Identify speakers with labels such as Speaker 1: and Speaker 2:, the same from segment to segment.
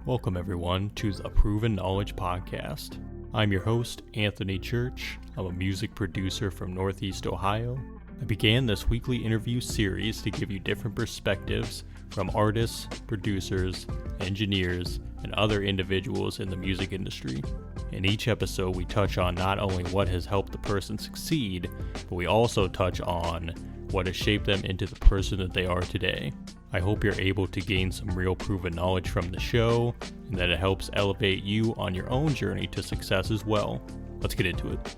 Speaker 1: Welcome everyone to the Proven Knowledge Podcast. I'm your host, Anthony Church. I'm a music producer from Northeast Ohio. I began this weekly interview series to give you different perspectives from artists, producers, engineers, and other individuals in the music industry. In each episode, we touch on not only what has helped the person succeed, but we also touch on what has shaped them into the person that they are today. I hope you're able to gain some real proven knowledge from the show, and that it helps elevate you on your own journey to success as well. Let's get into it. What's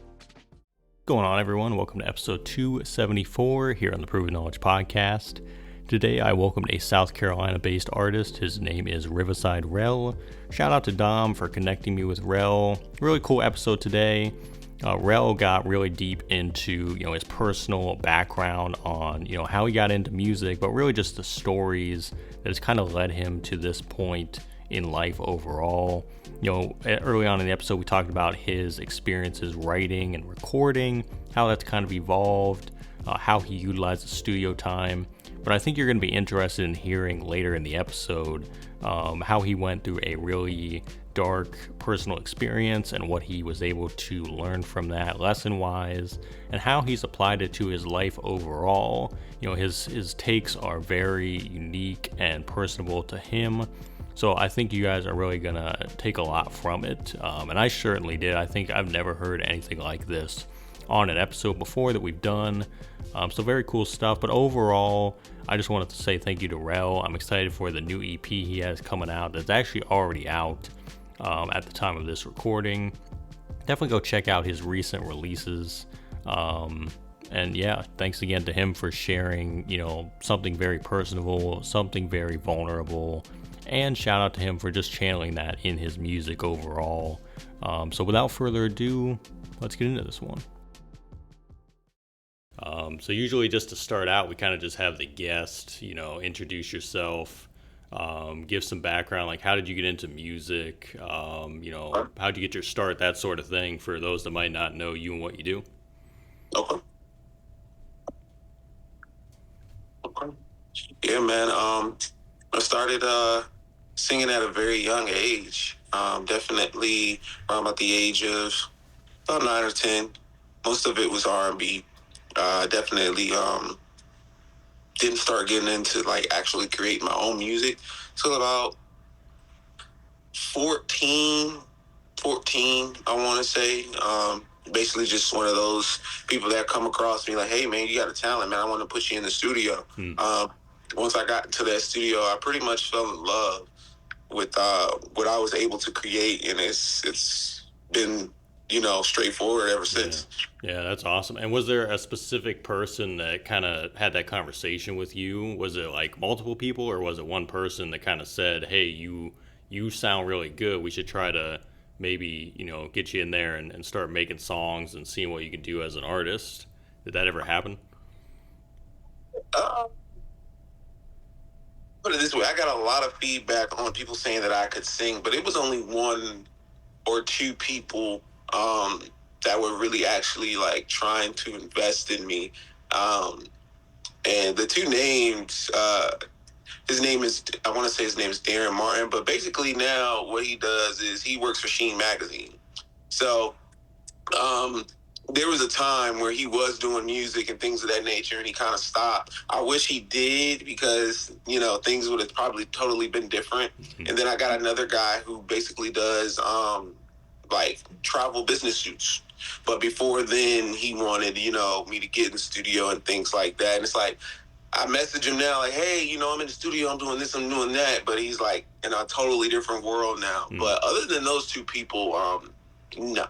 Speaker 1: going on, everyone? Welcome to episode 274 here on the Proven Knowledge Podcast. Today, I welcomed a South Carolina-based artist. His name is RivaSideRell. Shout out to Dom for connecting me with Rell. Really cool episode today. Rell got really deep into, his personal background on, how he got into music, but really just the stories that has kind of led him to this point in life overall. Early on in the episode, we talked about his experiences writing and recording, how that's kind of evolved, how he utilizes studio time. But I think you're going to be interested in hearing later in the episode how he went through a really dark personal experience and what he was able to learn from that lesson-wise, and how he's applied it to his life overall. His takes are very unique and personable to him. So I think you guys are really going to take a lot from it. And I certainly did. I think I've never heard anything like this on an episode before that we've done. So very cool stuff. But overall, I just wanted to say thank you to Rell. I'm excited for the new EP he has coming out that's actually already out at the time of this recording. Definitely go check out his recent releases. And yeah, thanks again to him for sharing, something very personable, something very vulnerable. And shout out to him for just channeling that in his music overall. So without further ado, let's get into this one. So usually just to start out, we kind of just have the guest, introduce yourself, give some background, like how did you get into music, how'd you get your start, that sort of thing, for those that might not know you and what you do.
Speaker 2: Okay. Yeah, man. I started singing at a very young age. Definitely around about the age of about 9 or 10. Most of it was R&B. Definitely didn't start getting into actually creating my own music till about 14, I want to say. Basically just one of those people that come across me like, hey, man, you got a talent, man. I want to put you in the studio. Once I got into that studio, I pretty much fell in love with what I was able to create, and it's been, straightforward ever since.
Speaker 1: Yeah, that's awesome. And was there a specific person that kind of had that conversation with you? Was it like multiple people, or was it one person that kind of said, hey, you sound really good, we should try to maybe, get you in there and start making songs and seeing what you can do as an artist? Did that ever happen?
Speaker 2: Put it this way, I got a lot of feedback on people saying that I could sing, but it was only one or two people that were really actually trying to invest in me. And the two names, I want to say his name is Darren Martin, but basically now what he does is he works for Sheen Magazine. So there was a time where he was doing music and things of that nature, and he kind of stopped. I wish he did, because, things would have probably totally been different. And then I got another guy who basically does travel business shoots. But before then, he wanted, me to get in the studio and things like that. And it's like, I message him now, like, hey, I'm in the studio, I'm doing this, I'm doing that. But he's like in a totally different world now. But other than those two people, no.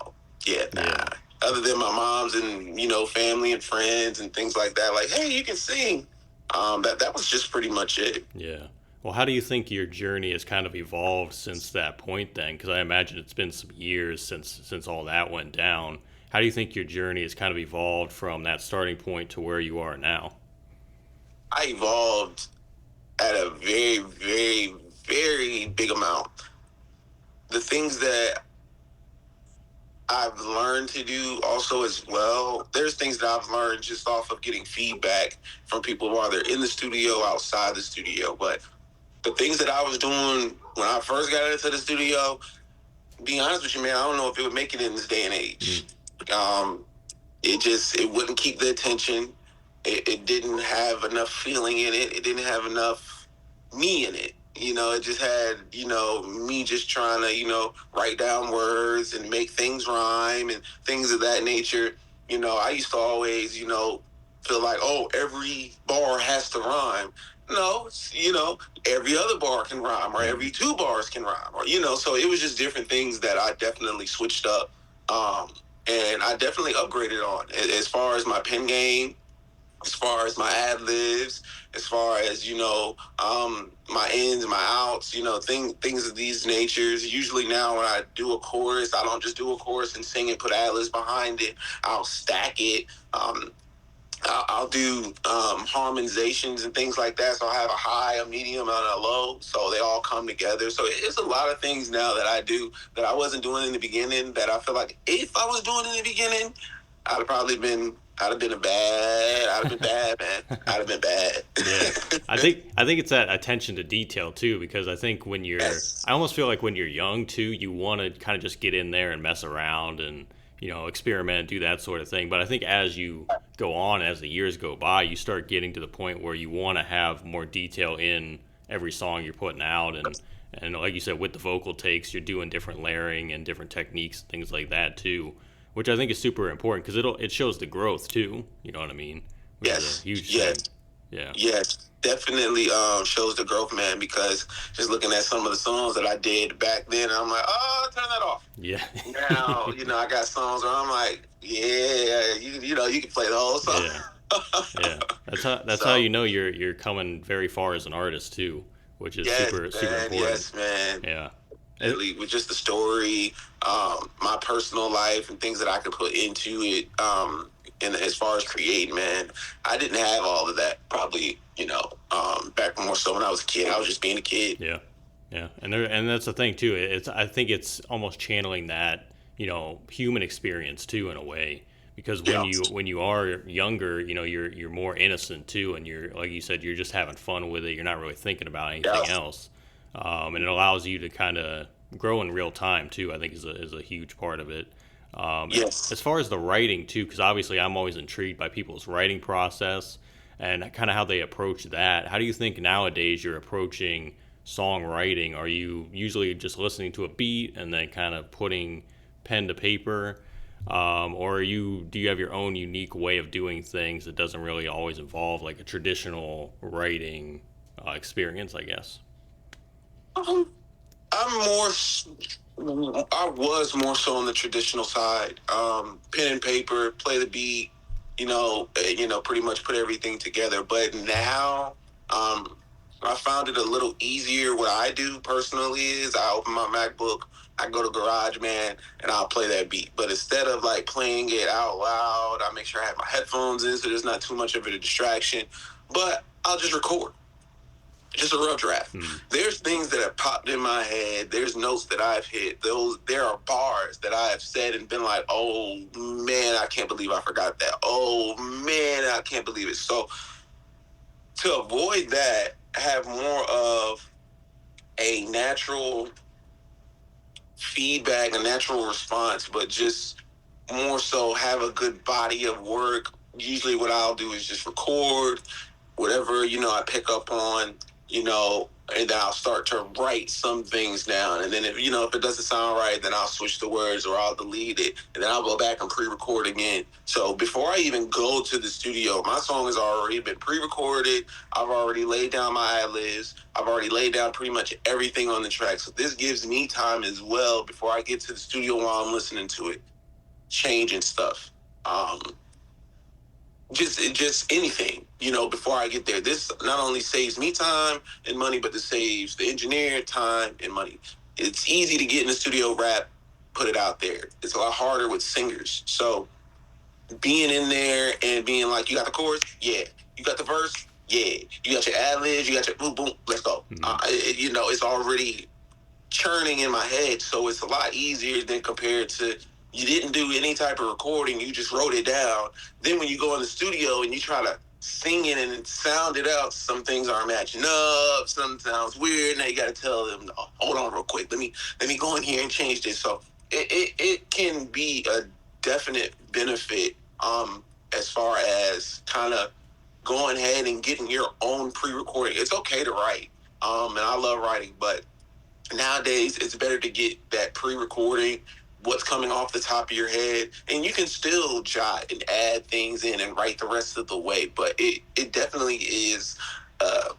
Speaker 2: Yeah, nah. Yeah. Other than my mom's and, family and friends and things like that, like, hey, you can sing. That was just pretty much it.
Speaker 1: Yeah. Well, how do you think your journey has kind of evolved since that point then? Because I imagine it's been some years since all that went down. How do you think your journey has kind of evolved from that starting point to where you are now?
Speaker 2: I evolved at a very, very, very big amount. The things that I've learned to do also as well, there's things that I've learned just off of getting feedback from people while they're in the studio, outside the studio. But the things that I was doing when I first got into the studio, be honest with you, man, I don't know if it would make it in this day and age. It wouldn't keep the attention. It didn't have enough feeling in it. It didn't have enough me in it. It just had, me just trying to, write down words and make things rhyme and things of that nature. I used to always, feel like, oh, every bar has to rhyme. No, every other bar can rhyme, or every two bars can rhyme, or, so it was just different things that I definitely switched up. And I definitely upgraded on as far as my pen game, as far as my ad libs, as far as my ins, my outs, things of these natures. Usually now when I do a chorus, I don't just do a chorus and sing and put ad libs behind it. I'll stack it. I'll do harmonizations and things like that. So I have a high, a medium, and a low. So they all come together. So it's a lot of things now that I do that I wasn't doing in the beginning, that I feel like if I was doing in the beginning, I'd have been bad, man. I'd have been bad.
Speaker 1: Yeah. I think it's that attention to detail too, because I think when you're,
Speaker 2: Yes.
Speaker 1: I almost feel like when you're young too, you want to kind of just get in there and mess around and, experiment, do that sort of thing. But I think as you go on, as the years go by, you start getting to the point where you want to have more detail in every song you're putting out. And like you said, with the vocal takes, you're doing different layering and different techniques, things like that too, which I think is super important because it shows the growth too. You know what I mean? Which is
Speaker 2: Yes.
Speaker 1: a huge
Speaker 2: Yes.
Speaker 1: thing. Yeah.
Speaker 2: Yes. Definitely shows the growth, man, because just looking at some of the songs that I did back then, I'm like, oh, turn that off.
Speaker 1: Yeah.
Speaker 2: Now, I got songs where I'm like, yeah, you can play the whole song.
Speaker 1: Yeah. That's how you're coming very far as an artist too, which is super important.
Speaker 2: Yes, man.
Speaker 1: Yeah.
Speaker 2: With just the story, my personal life and things that I could put into it, and as far as creating, man, I didn't have all of that probably, back more so when I was a kid. I was just being a kid.
Speaker 1: Yeah. And that's the thing too. I think it's almost channeling that, human experience too, in a way, because when you are younger, you're more innocent too, and you're, like you said, you're just having fun with it. You're not really thinking about anything else. And it allows you to kind of grow in real time too. I think is a huge part of it.
Speaker 2: Yes.
Speaker 1: As far as the writing too, because obviously I'm always intrigued by people's writing process and kind of how they approach that. How do you think nowadays you're approaching songwriting? Are you usually just listening to a beat and then kind of putting pen to paper, or do you have your own unique way of doing things that doesn't really always involve like a traditional writing experience, I guess?
Speaker 2: I was more so on the traditional side. Pen and paper, play the beat, pretty much put everything together. But now, I found it a little easier. What I do personally is I open my MacBook, I go to GarageBand, and I'll play that beat. But instead of like playing it out loud, I make sure I have my headphones in so there's not too much of a distraction. But I'll just record. Just a rough draft. There's things that have popped in my head. There's notes that I've hit. There are bars that I have said and been like, oh man, I can't believe I forgot that. Oh man, I can't believe it. So to avoid that, have more of a natural feedback, a natural response, but just more so have a good body of work. Usually what I'll do is just record whatever, I pick up on, and then I'll start to write some things down. And then if it doesn't sound right, then I'll switch the words or I'll delete it. And then I'll go back and pre-record again. So before I even go to the studio, my song has already been pre-recorded. I've already laid down my ad-libs. I've already laid down pretty much everything on the track. So this gives me time as well before I get to the studio while I'm listening to it, changing stuff. Just anything, before I get there. This not only saves me time and money, but this saves the engineer time and money. It's easy to get in the studio, rap, put it out there. It's a lot harder with singers. So being in there and being like, you got the chorus? Yeah. You got the verse? Yeah. You got your ad-libs? You got your boom, boom, let's go. It's already churning in my head. So it's a lot easier than compared to you didn't do any type of recording. You just wrote it down. Then when you go in the studio and you try to singing and sound it out. Some things aren't matching up. Some sounds weird. Now you got to tell them, oh, hold on real quick. Let me go in here and change this. So it can be a definite benefit as far as kind of going ahead and getting your own pre-recording. It's okay to write, and I love writing, but nowadays it's better to get that pre-recording, what's coming off the top of your head, and you can still jot and add things in and write the rest of the way, but it definitely is a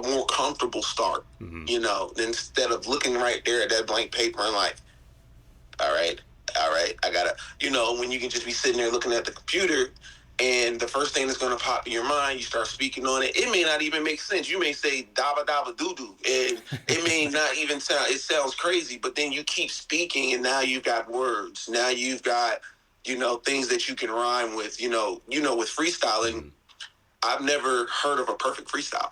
Speaker 2: more comfortable start, instead of looking right there at that blank paper and like, all right, I gotta, when you can just be sitting there looking at the computer, and the first thing that's going to pop in your mind, you start speaking on it. It may not even make sense. You may say daba daba doo doo, and it may not even sound. It sounds crazy, but then you keep speaking, and now you've got words. Now you've got, things that you can rhyme with. With freestyling, I've never heard of a perfect freestyle.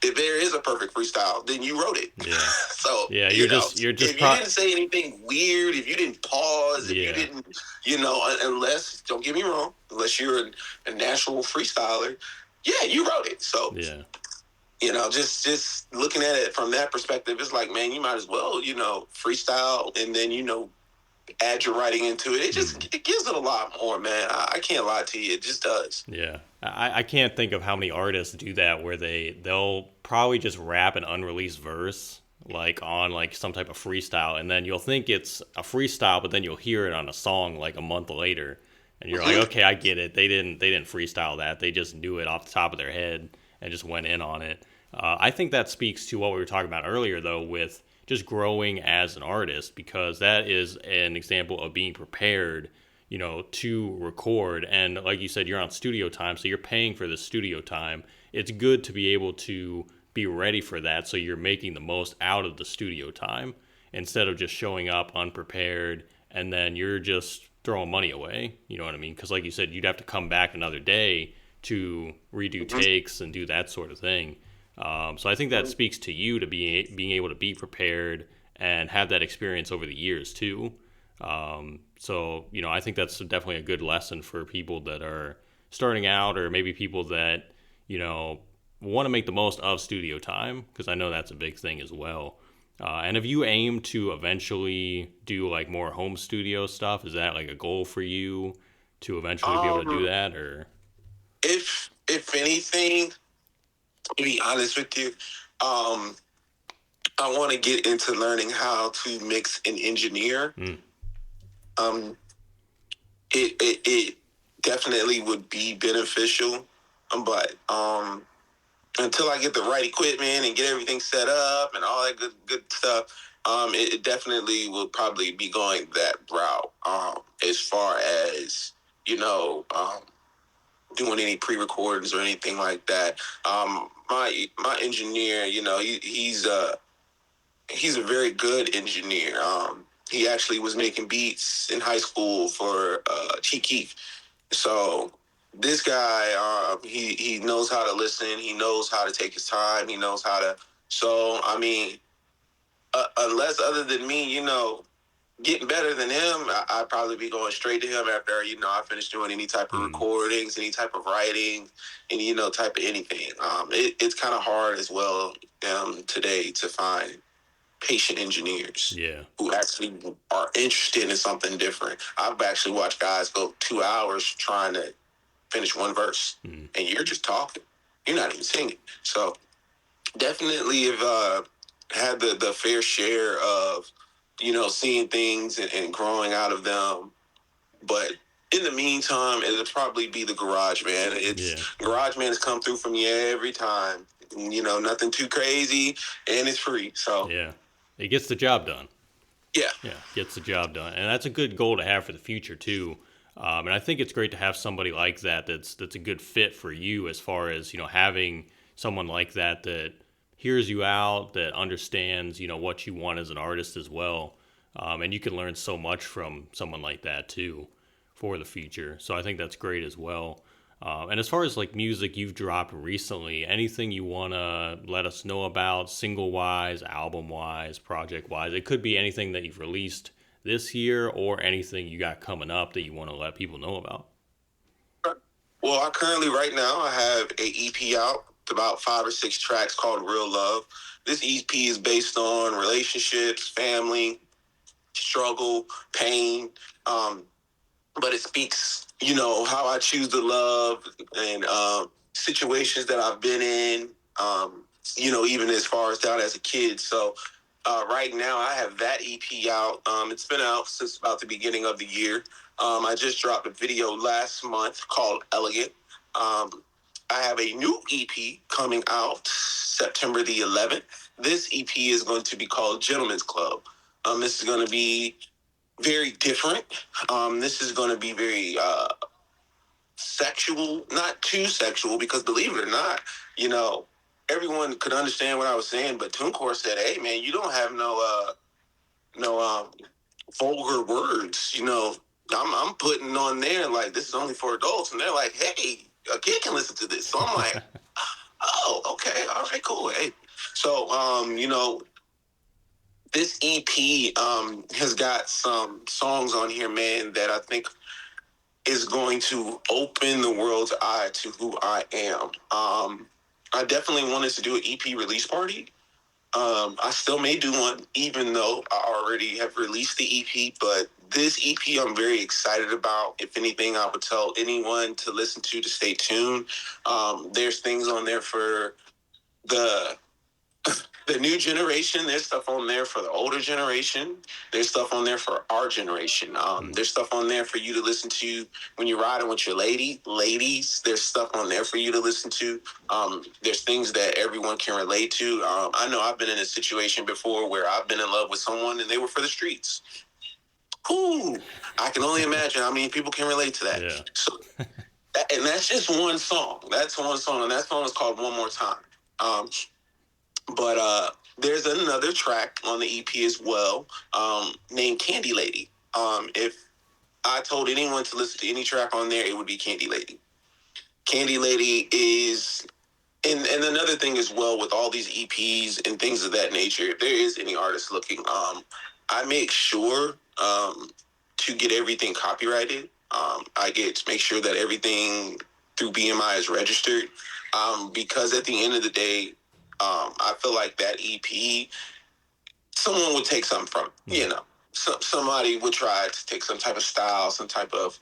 Speaker 2: If there is a perfect freestyle, then you wrote it.
Speaker 1: Yeah.
Speaker 2: So
Speaker 1: yeah, you're just
Speaker 2: if you didn't say anything weird, if you didn't pause, if you didn't, unless, don't get me wrong, unless you're a natural freestyler, you wrote it. So just looking at it from that perspective, it's like, man, you might as well, freestyle, and then add your writing into it. It gives it a lot more, man. I can't lie to you. It just does.
Speaker 1: Yeah. I can't think of how many artists do that where they'll probably just rap an unreleased verse like on like some type of freestyle, and then you'll think it's a freestyle, but then you'll hear it on a song like a month later, and you're like, okay, I get it. They didn't freestyle that. They just knew it off the top of their head and just went in on it. I think that speaks to what we were talking about earlier, though, with just growing as an artist, because that is an example of being prepared, to record. And like you said, you're on studio time, so you're paying for the studio time. It's good to be able to be ready for that, so you're making the most out of the studio time instead of just showing up unprepared and then you're just throwing money away. You know what I mean? Because like you said, you'd have to come back another day to redo takes and do that sort of thing. So I think that speaks to you to being able to be prepared and have that experience over the years too. So I think that's definitely a good lesson for people that are starting out, or maybe people that want to make the most of studio time, because I know that's a big thing as well. And have you aimed to eventually do like more home studio stuff? Is that like a goal for you to eventually be able to do that, or?
Speaker 2: If anything, to be honest with you, I want to get into learning how to mix and engineer. It definitely would be beneficial, but until I get the right equipment and get everything set up and all that good stuff, it definitely will probably be going that route. As far as doing any pre-recordings or anything like that. My engineer, he's a very good engineer. He actually was making beats in high school for Chief Keef. So this guy, he knows how to listen. He knows how to take his time. He knows how to. So I mean, unless other than me, getting better than him, I'd probably be going straight to him after I finish doing any type of recordings, any type of writing, any type of anything. It's kind of hard as well today to find patient engineers who actually are interested in something different. I've actually watched guys go 2 hours trying to finish one verse, and you're just talking. You're not even singing. So definitely have had the fair share of seeing things and growing out of them. But in the meantime, it'll probably be the GarageBand. GarageBand has come through for me every time. Nothing too crazy, and it's free. So
Speaker 1: it gets the job done.
Speaker 2: Yeah,
Speaker 1: gets the job done, and that's a good goal to have for the future too. And I think it's great to have somebody like that that's a good fit for you, as far as having someone like that hears you out, that understands what you want as an artist as well. And you can learn so much from someone like that too for the future. So I think that's great as well. And as far as like music you've dropped recently, anything you want to let us know about, single-wise, album-wise, project-wise? It could be anything that you've released this year or anything you got coming up that you want to let people know about.
Speaker 2: Well, I currently, right now, I have a EP out. It's about 5 or 6 tracks called Real Love. This EP is based on relationships, family, struggle, pain, um, but it speaks, how I choose to love and situations that I've been in, even as far as down as a kid. So right now I have that EP out. It's been out since about the beginning of the year. I just dropped a video last month called Elegant. I have a new EP coming out September the 11th. This EP is going to be called Gentleman's Club. This is going to be very different. This is going to be very sexual, not too sexual, because believe it or not, everyone could understand what I was saying. But TuneCore said, "Hey, man, you don't have no vulgar words. I'm putting on there like this is only for adults," and they're like, "Hey, a kid can listen to this." So I'm like, "Oh, okay, all right, cool." Hey, so this EP has got some songs on here, man, that I think is going to open the world's eye to who I am. I definitely wanted to do an EP release party. I still may do one, even though I already have released the EP. But this EP, I'm very excited about. If anything, I would tell anyone to listen to stay tuned. There's things on there for the new generation. There's stuff on there for the older generation. There's stuff on there for our generation. There's stuff on there for you to listen to when you're riding with your ladies. There's stuff on there for you to listen to. There's things that everyone can relate to. I know I've been in a situation before where I've been in love with someone and they were for the streets. Ooh, I can only imagine how many people can relate to that.
Speaker 1: Yeah.
Speaker 2: So, and that's just one song. That's one song, and that song is called One More Time. But there's another track on the EP as well, named Candy Lady. If I told anyone to listen to any track on there, it would be Candy Lady. Candy Lady is, and another thing as well with all these EPs and things of that nature, if there is any artist looking, I make sure to get everything copyrighted. I get to make sure that everything through BMI is registered, because at the end of the day, I feel like that EP, someone would take something from it, somebody would try to take some type of style, some type of,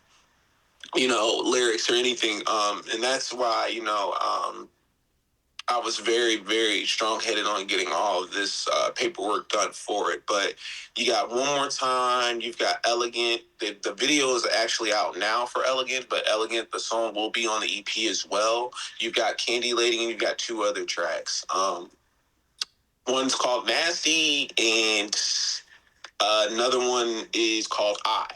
Speaker 2: lyrics or anything. And that's why, I was very, very strong-headed on getting all of this paperwork done for it. But you got One More Time, you've got Elegant. The video is actually out now for Elegant, but Elegant, the song, will be on the EP as well. You've got Candy Lady, and you've got 2 other tracks. One's called Nasty, and another one is called I.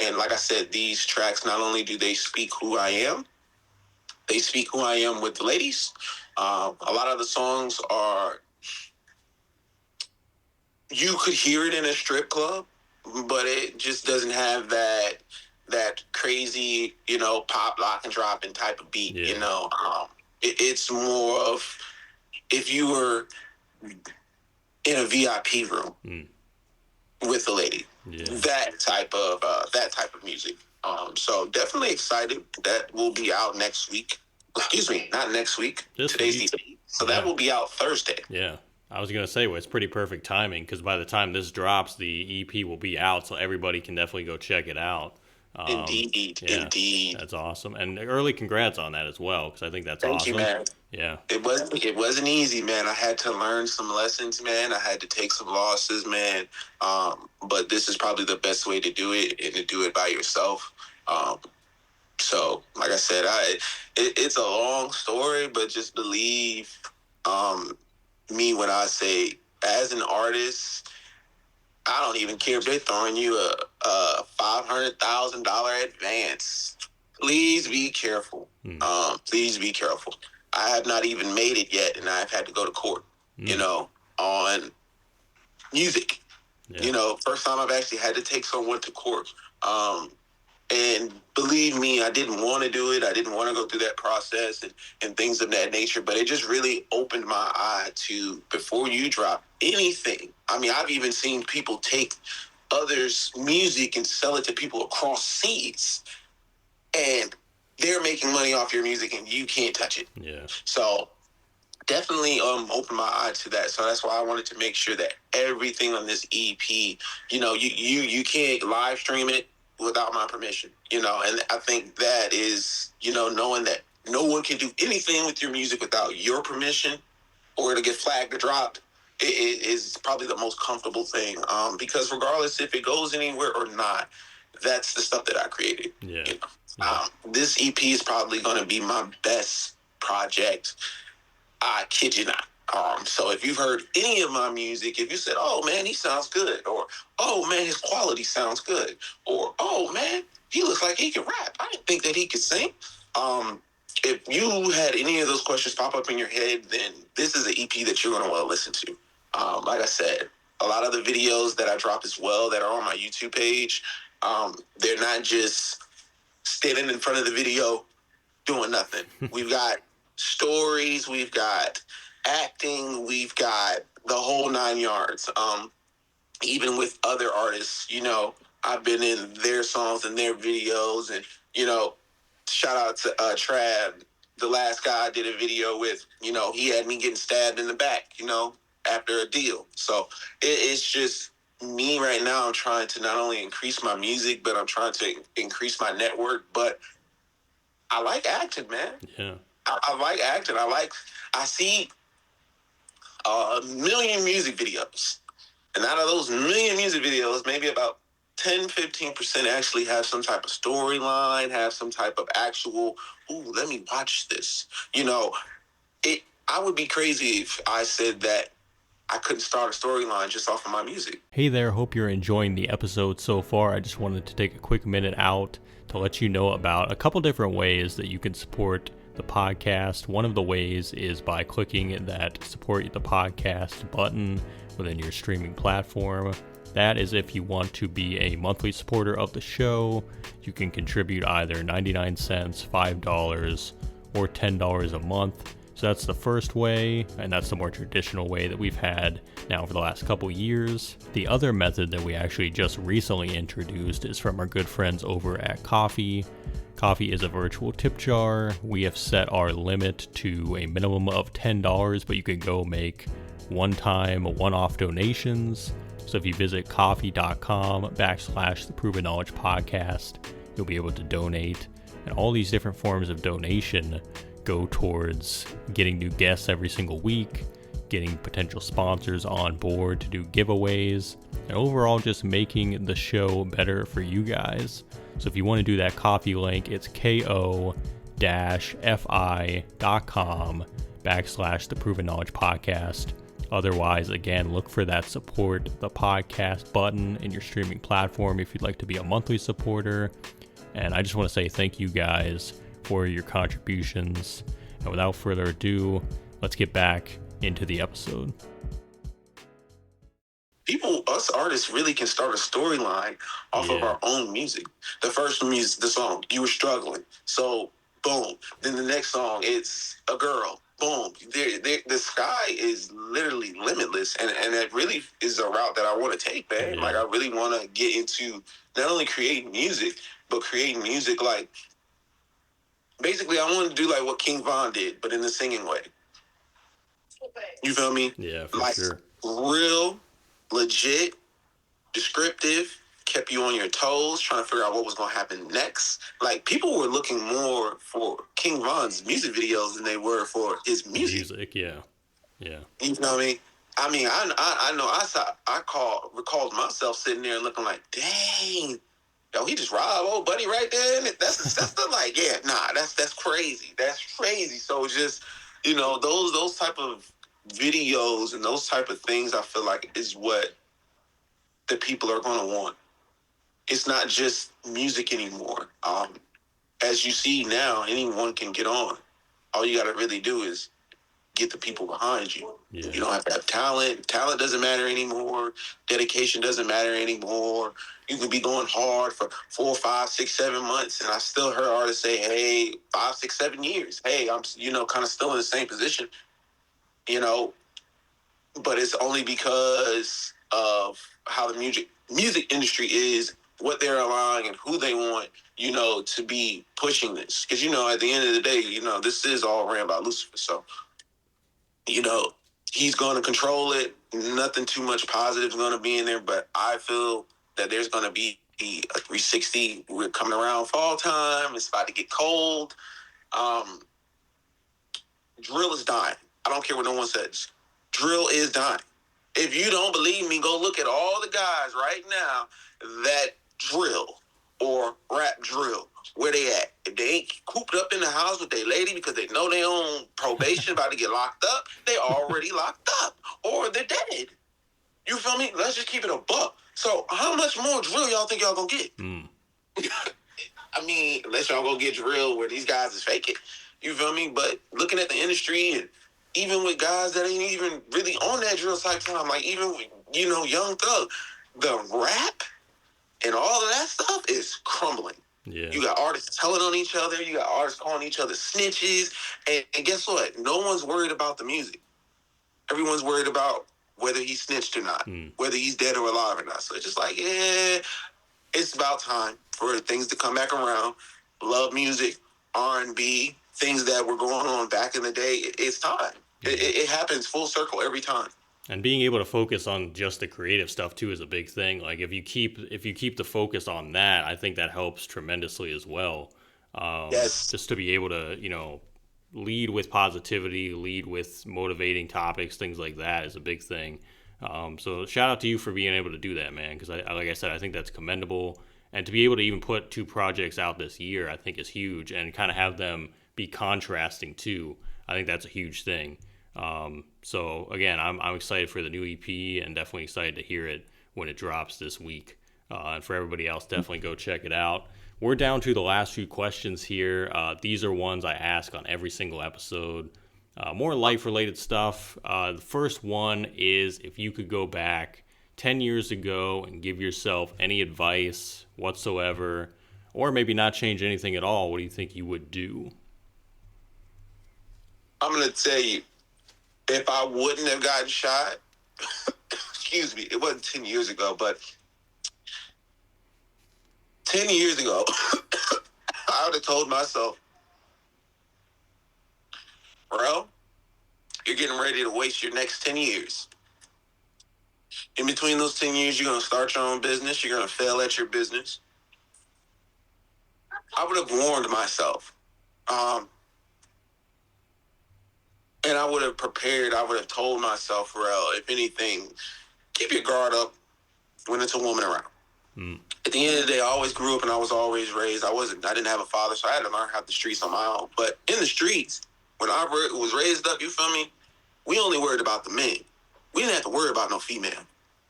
Speaker 2: And like I said, these tracks, not only do they speak who I am, they speak who I am with the ladies. A lot of the songs are, you could hear it in a strip club, but it just doesn't have that crazy, pop, lock, and dropping type of beat.
Speaker 1: Yeah.
Speaker 2: It's more of if you were in a VIP room with the lady. Yeah. That type of music. So definitely excited. That will be out next week. Excuse me, not next week. Today's the 8th. So that will be out Thursday.
Speaker 1: Yeah. I was going to say, well, it's pretty perfect timing because by the time this drops, the EP will be out, so everybody can definitely go check it out.
Speaker 2: Indeed.
Speaker 1: That's awesome. And early congrats on that as well, because I think that's awesome.
Speaker 2: Thank you, man.
Speaker 1: Yeah.
Speaker 2: It wasn't easy, man. I had to learn some lessons, man. I had to take some losses, man. But this is probably the best way to do it, and to do it by yourself. So, like I said, it's a long story, but just believe me when I say, as an artist, I don't even care if they're throwing you a $500,000 advance. Please be careful. Please be careful. I have not even made it yet, and I've had to go to court, on music. Yeah. First time I've actually had to take someone to court. And believe me, I didn't want to do it. I didn't want to go through that process and things of that nature. But it just really opened my eye to, before you drop anything. I mean, I've even seen people take others' music and sell it to people across seas. And they're making money off your music and you can't touch it.
Speaker 1: Yeah.
Speaker 2: So definitely opened my eye to that. So that's why I wanted to make sure that everything on this EP, you can't live stream it without my permission, and I think that is, knowing that no one can do anything with your music without your permission or to get flagged or dropped, it is probably the most comfortable thing. Because regardless if it goes anywhere or not, that's the stuff that I created.
Speaker 1: Yeah.
Speaker 2: This EP is probably going to be my best project. I kid you not. So if you've heard any of my music, if you said, "Oh man, he sounds good," or "Oh man, his quality sounds good," or "Oh man, he looks like he can rap. I didn't think that he could sing." If you had any of those questions pop up in your head, then this is an EP that you're going to want to listen to. Like I said, a lot of the videos that I drop as well that are on my YouTube page, they're not just standing in front of the video doing nothing. We've got stories, we've got acting, we've got the whole 9 yards. Even with other artists, I've been in their songs and their videos, and shout out to Trav, the last guy I did a video with. He had me getting stabbed in the back, after a deal. So it's just me right now. I'm trying to not only increase my music, but I'm trying to increase my network. But I like acting, man.
Speaker 1: Yeah.
Speaker 2: I like acting. I see a million music videos. And out of those million music videos, maybe about 10-15% actually have some type of storyline, have some type of actual, ooh, let me watch this. I would be crazy if I said that I couldn't start a storyline just off of my music.
Speaker 1: Hey there, hope you're enjoying the episode so far. I just wanted to take a quick minute out to let you know about a couple different ways that you can support the podcast. One of the ways is by clicking that support the podcast button within your streaming platform. That is if you want to be a monthly supporter of the show. You can contribute either 99 cents, $5, or $10 a month. So that's the first way, and that's the more traditional way that we've had now for the last couple years. The other method that we actually just recently introduced is from our good friends over at Ko-fi. Ko-fi is a virtual tip jar. We have set our limit to a minimum of $10, but you can go make one-time, one-off donations. So if you visit ko-fi.com/the Proven Knowledge Podcast, you'll be able to donate. And all these different forms of donation go towards getting new guests every single week, getting potential sponsors on board to do giveaways, and overall just making the show better for you guys. So if you want to do that Ko-fi link, it's ko-fi.com/the Proven Knowledge Podcast. Otherwise, again, look for that support the podcast button in your streaming platform if you'd like to be a monthly supporter. And I just want to say thank you guys for your contributions. And without further ado, let's get back into the episode.
Speaker 2: Us artists really can start a storyline off of our own music. The first music, the song, "You Were Struggling." So, boom. Then the next song, it's a girl. Boom. The sky is literally limitless. And that really is a route that I want to take, man.
Speaker 1: Yeah.
Speaker 2: Like, I really want to get into not only creating music, but creating music like, basically, I want to do like what King Von did, but in the singing way. You feel me?
Speaker 1: Yeah, for
Speaker 2: like,
Speaker 1: sure.
Speaker 2: Real, legit, descriptive, kept you on your toes, trying to figure out what was going to happen next. Like, people were looking more for King Von's music videos than they were for his music.
Speaker 1: Yeah.
Speaker 2: You know what I mean? I know I recalled myself sitting there and looking like, dang, yo, he just robbed old buddy right there. That's the like, yeah, nah, that's crazy. That's crazy. So just, those type of videos and those type of things, I feel like is what the people are going to want. It's not just music anymore. As you see now, anyone can get on. All you got to really do is get the people behind you.
Speaker 1: Yeah.
Speaker 2: You don't have to have talent. Talent doesn't matter anymore. Dedication doesn't matter anymore. You can be going hard for 4, 5, 6, 7 months, and I still heard artists say, "Hey, 5, 6, 7 years. Hey, I'm kind of still in the same position." But it's only because of how the music industry is what they're allowing and who they want, to be pushing this. Because, at the end of the day, this is all ran by Lucifer. So, he's going to control it. Nothing too much positive is going to be in there, but I feel that there's going to be a 360. We're coming around fall time. It's about to get cold. Drill is dying. I don't care what no one says. Drill is dying. If you don't believe me, go look at all the guys right now that drill or rap drill. Where they at? If they ain't cooped up in the house with their lady because they know they on probation about to get locked up, they already locked up or they're dead. You feel me? Let's just keep it a buck. So how much more drill y'all think y'all gonna get? I mean, unless y'all go get drill where these guys is faking. You feel me? But looking at the industry and even with guys that ain't even really on that drill type time, like even with, Young Thug, the rap and all of that stuff is crumbling.
Speaker 1: Yeah.
Speaker 2: You got artists telling on each other. You got artists calling each other snitches. And guess what? No one's worried about the music. Everyone's worried about whether he snitched or not, whether he's dead or alive or not. So it's just like, yeah, it's about time for things to come back around. Love music, R&B, things that were going on back in the day. It's time. It happens full circle every time.
Speaker 1: And being able to focus on just the creative stuff too is a big thing. Like if you keep the focus on that, I think that helps tremendously as well.
Speaker 2: Yes.
Speaker 1: Just to be able to, lead with positivity, lead with motivating topics, things like that is a big thing. So shout out to you for being able to do that, man. Because like I said, I think that's commendable. And to be able to even put 2 projects out this year, I think is huge. And kind of have them be contrasting too, I think that's a huge thing. So again, I'm excited for the new EP and definitely excited to hear it when it drops this week. And for everybody else, definitely go check it out. We're down to the last few questions here. These are ones I ask on every single episode. More life-related stuff. The first one is if you could go back 10 years ago and give yourself any advice whatsoever, or maybe not change anything at all, what do you think you would do?
Speaker 2: I'm going to tell you, if I wouldn't have gotten shot, excuse me, it wasn't 10 years ago, but 10 years ago, I would have told myself, Rell, you're getting ready to waste your next 10 years. In between those 10 years, you're going to start your own business. You're going to fail at your business. I would have warned myself. And I would have prepared. I would have told myself, Rell, if anything, keep your guard up when it's a woman around. At the end of the day, I always grew up and I was always raised. I didn't have a father, so I had to learn how to the streets on my own. But in the streets, when I was raised up, you feel me? We only worried about the men. We didn't have to worry about no female.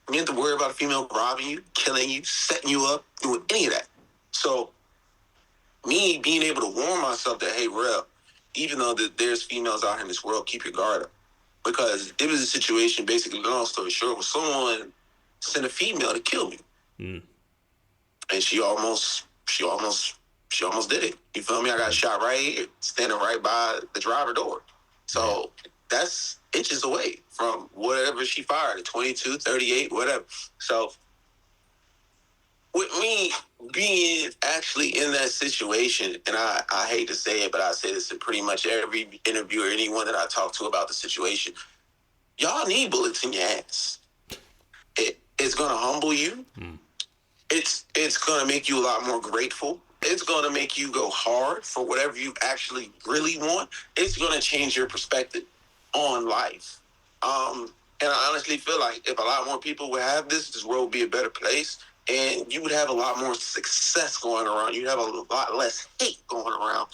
Speaker 2: We didn't have to worry about a female robbing you, killing you, setting you up, doing any of that. So me being able to warn myself that, hey, Rell, even though there's females out here in this world, keep your guard up. Because it was a situation, basically, long story short, where someone sent a female to kill me. And she almost did it. You feel me? I got shot right here, standing right by the driver door. So that's inches away from whatever she fired, 22, 38, whatever. So with me being actually in that situation, and I hate to say it, but I say this in pretty much every interview or anyone that I talk to about the situation, y'all need bullets in your ass. It's going to humble you. It's going to make you a lot more grateful. It's going to make you go hard for whatever you actually really want. It's going to change your perspective on life. And I honestly feel like if a lot more people would have this world would be a better place, and you would have a lot more success going around. You'd have a lot less hate going around.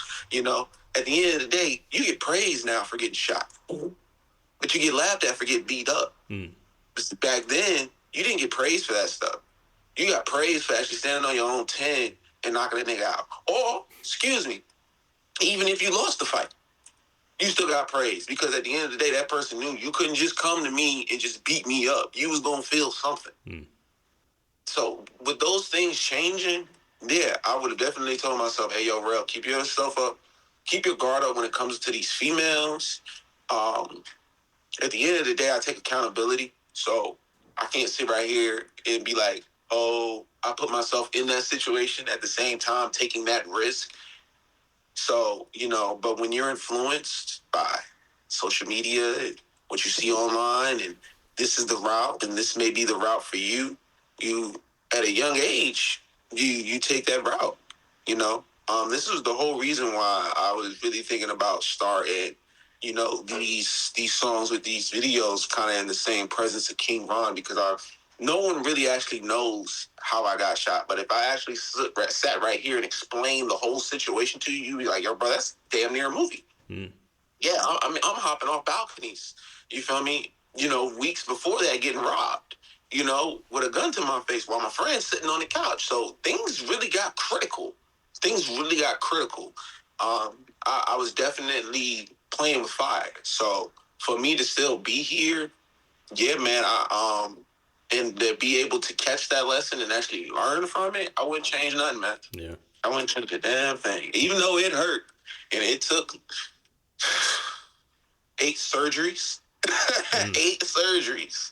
Speaker 2: At the end of the day, you get praised now for getting shot, but you get laughed at for getting beat up. Back then, you didn't get praised for that stuff. You got praised for actually standing on your own 10 and knocking a nigga out. Or, excuse me, even if you lost the fight, you still got praised, because at the end of the day, that person knew you couldn't just come to me and just beat me up. You was going to feel something. So with those things changing, yeah, I would have definitely told myself, hey, yo, Rell, keep yourself up. Keep your guard up when it comes to these females. At the end of the day, I take accountability. So I can't sit right here and be like, oh, I put myself in that situation at the same time, taking that risk. So, but when you're influenced by social media and what you see online, and this is the route, and this may be the route for you, you at a young age, you take that route. This was the whole reason why I was really thinking about starting, these songs with these videos kind of in the same presence of King Von, because no one really actually knows how I got shot. But if I actually sat right here and explained the whole situation to you, you'd be like, yo, bro, that's damn near a movie. Yeah, I mean, I'm hopping off balconies. You feel me? Weeks before that, getting robbed, with a gun to my face while my friend's sitting on the couch. So things really got critical. I was definitely playing with fire. So for me to still be here, yeah, man, and to be able to catch that lesson and actually learn from it, I wouldn't change nothing, man.
Speaker 1: Yeah.
Speaker 2: I wouldn't change a damn thing. Even though it hurt and it took 8 surgeries. 8 surgeries.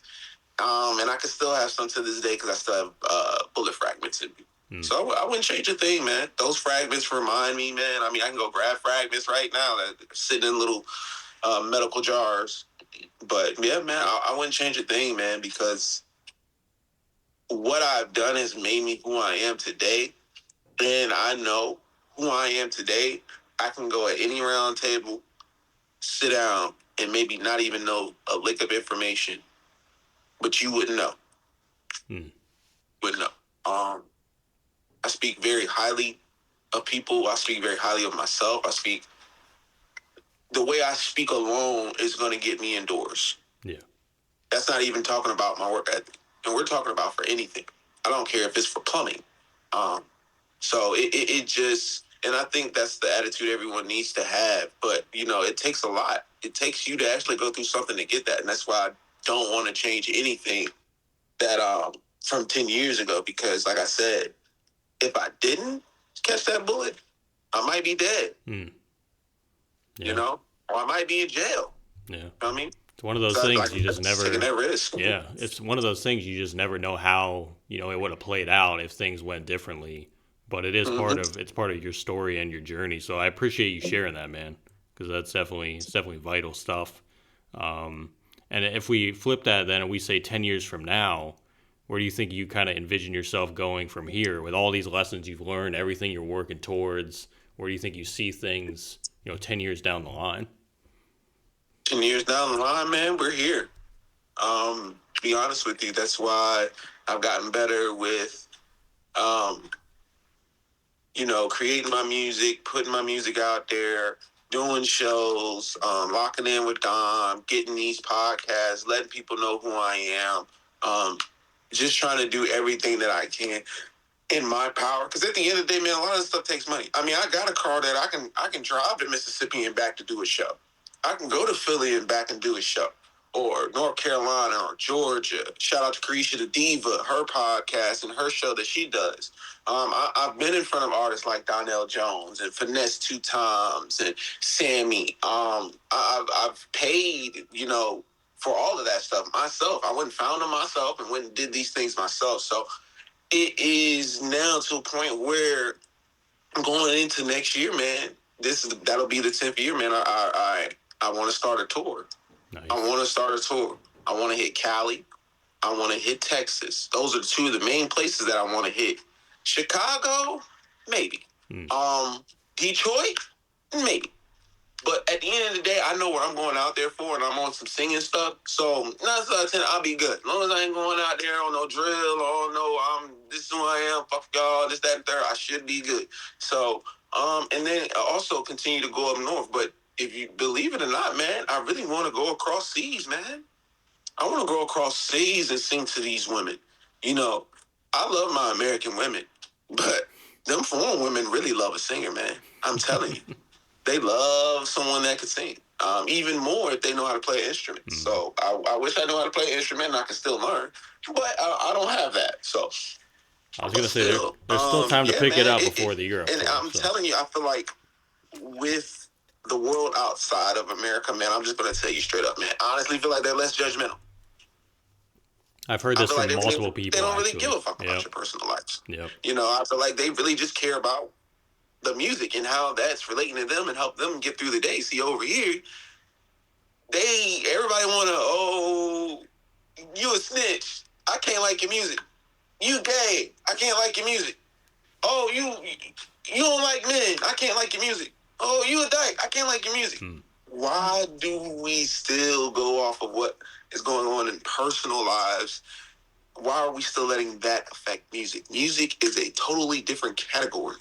Speaker 2: And I can still have some to this day because I still have bullet fragments in me. So I wouldn't change a thing, man. Those fragments remind me, man. I mean, I can go grab fragments right now that are sitting in little medical jars. But yeah, man, I wouldn't change a thing, man, because what I've done has made me who I am today. And I know who I am today. I can go at any round table, sit down, and maybe not even know a lick of information, but you wouldn't know. Wouldn't know. I speak very highly of people. I speak very highly of myself. The way I speak alone is going to get me indoors.
Speaker 1: Yeah.
Speaker 2: That's not even talking about my work ethic. And we're talking about for anything. I don't care if it's for plumbing. So it just, and I think that's the attitude everyone needs to have. But, it takes a lot. It takes you to actually go through something to get that. And that's why I don't want to change anything that from 10 years ago. Because, like I said, if I didn't catch that bullet, I might be dead.
Speaker 1: Yeah.
Speaker 2: Or I might be in jail.
Speaker 1: Yeah.
Speaker 2: You know what I mean?
Speaker 1: It's one of those things you just never
Speaker 2: taking that risk.
Speaker 1: Yeah, it's one of those things you just never know how it would have played out if things went differently. But it is part of your story and your journey. So I appreciate you sharing that, man, because it's definitely vital stuff. And if we flip that then and we say 10 years from now, where do you think you kind of envision yourself going from here with all these lessons you've learned, everything you're working towards? Where do you think you see things, 10 years down the line?
Speaker 2: 10 years down the line, man, we're here. To be honest with you, that's why I've gotten better with, creating my music, putting my music out there, doing shows, locking in with Dom, getting these podcasts, letting people know who I am, just trying to do everything that I can in my power. Because at the end of the day, man, a lot of this stuff takes money. I mean, I got a car that I can drive to Mississippi and back to do a show. I can go to Philly and back and do a show, or North Carolina or Georgia. Shout out to Carisha the Diva, her podcast and her show that she does. I've been in front of artists like Donnell Jones and Finesse Two Times and Sammy. I've paid, for all of that stuff myself. I went and found them myself and went and did these things myself. So it is now to a point where going into next year, man, that'll be the 10th year, man. I want to start a tour.
Speaker 1: Nice.
Speaker 2: I want to start a tour. I want to hit Cali. I want to hit Texas. Those are 2 of the main places that I want to hit. Chicago, maybe. Detroit, maybe. But at the end of the day, I know what I'm going out there for, and I'm on some singing stuff. So 9 out of 10, I'll be good. As long as I ain't going out there on no drill or this is who I am, fuck y'all, this, that, and third, I should be good. So, and then also continue to go up north. But if you believe it or not, man, I really want to go across seas, man. I want to go across seas and sing to these women. I love my American women, but them foreign women really love a singer, man. I'm telling you. They love someone that can sing, even more if they know how to play an instrument. So I wish I knew how to play an instrument and I could still learn, but I don't have that. So
Speaker 1: I was going to say there's still time to pick it up before the Europe.
Speaker 2: And I'm telling you, I feel like with the world outside of America, man, I'm just going to tell you straight up, man, I honestly feel like they're less judgmental.
Speaker 1: I've heard this from multiple people.
Speaker 2: They don't really give a fuck about your personal lives.
Speaker 1: Yep.
Speaker 2: You know, I feel like they really just care about the music and how that's relating to them and help them get through the day. See, over here, everybody want to, oh, you a snitch. I can't like your music. You gay. I can't like your music. Oh, you don't like men. I can't like your music. Oh, you a dyke. I can't like your music. Why do we still go off of what is going on in personal lives? Why are we still letting that affect music? Music is a totally different category.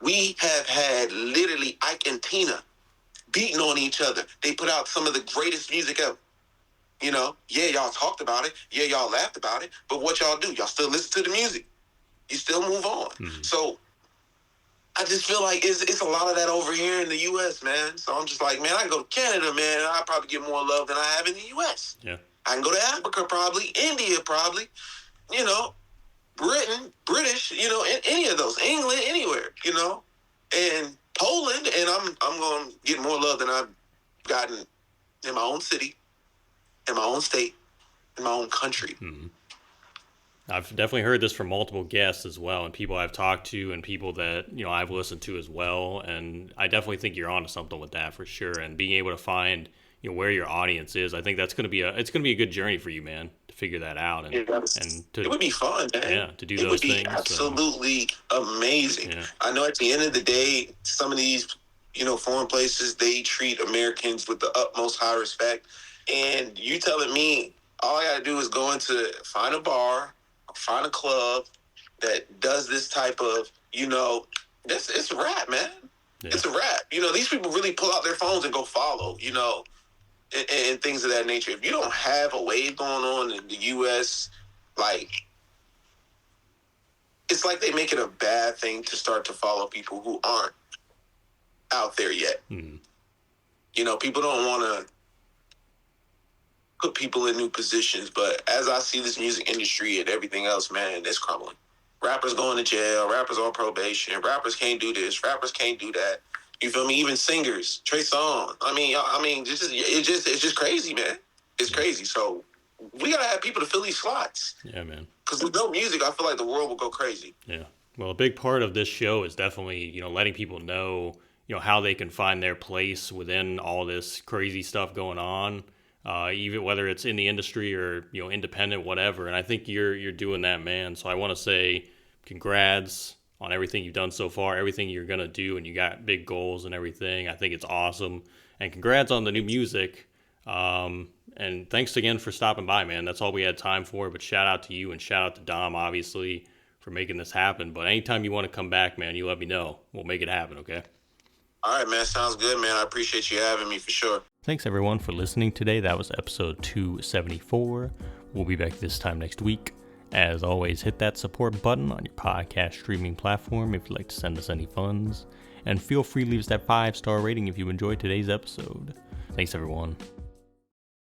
Speaker 2: We have had literally Ike and Tina beating on each other. They put out some of the greatest music ever. You know, yeah, y'all talked about it. Yeah, y'all laughed about it. But what y'all do? Y'all still listen to the music. You still move on. So I just feel like it's a lot of that over here in the U.S., man. So I'm just like, man, I can go to Canada, man, and I probably get more love than I have in the U.S.
Speaker 1: Yeah.
Speaker 2: I can go to Africa probably, India probably, you know, Britain, British, you know, any of those, England, anywhere, you know, and Poland, and I'm going to get more love than I've gotten in my own city, in my own state, in my own country.
Speaker 1: I've definitely heard this from multiple guests as well, and people I've talked to, and people that I've listened to as well. And I definitely think you're onto something with that for sure. And being able to find where your audience is, I think that's going to be a good journey for you, man, to figure that out. And
Speaker 2: it would be fun, man.
Speaker 1: Yeah, to do those things.
Speaker 2: It would be absolutely amazing.
Speaker 1: Yeah.
Speaker 2: I know at the end of the day, some of these foreign places, they treat Americans with the utmost high respect. And you telling me all I got to do is find a bar, find a club that does this type of, it's a wrap, man. Yeah. It's a wrap. These people really pull out their phones and go follow, and things of that nature. If you don't have a wave going on in the U.S., it's like they make it a bad thing to start to follow people who aren't out there yet. People don't want to put people in new positions, but as I see this music industry and everything else, man, it's crumbling. Rappers going to jail, rappers on probation, rappers can't do this, rappers can't do that. You feel me? Even singers, Trey Songz. I mean, it's just crazy, man. It's crazy. So we gotta have people to fill these slots.
Speaker 1: Yeah, man.
Speaker 2: Because with no music, I feel like the world will go crazy.
Speaker 1: Yeah. Well, a big part of this show is definitely, letting people know, how they can find their place within all this crazy stuff going on. Even whether it's in the industry or independent, whatever. And I think you're doing that, man. So I want to say congrats on everything you've done so far, everything you're gonna do, and you got big goals and everything. I think it's awesome, and congrats on the new music. And thanks again for stopping by, man. That's all we had time for. But shout out to you and shout out to Dom, obviously, for making this happen. But anytime you want to come back, man, you let me know. We'll make it happen, okay?
Speaker 2: All right, man. Sounds good, man. I appreciate you having me for sure.
Speaker 1: Thanks, everyone, for listening today. That was episode 274. We'll be back this time next week. As always, hit that support button on your podcast streaming platform if you'd like to send us any funds. And feel free to leave us that 5-star rating if you enjoyed today's episode. Thanks, everyone.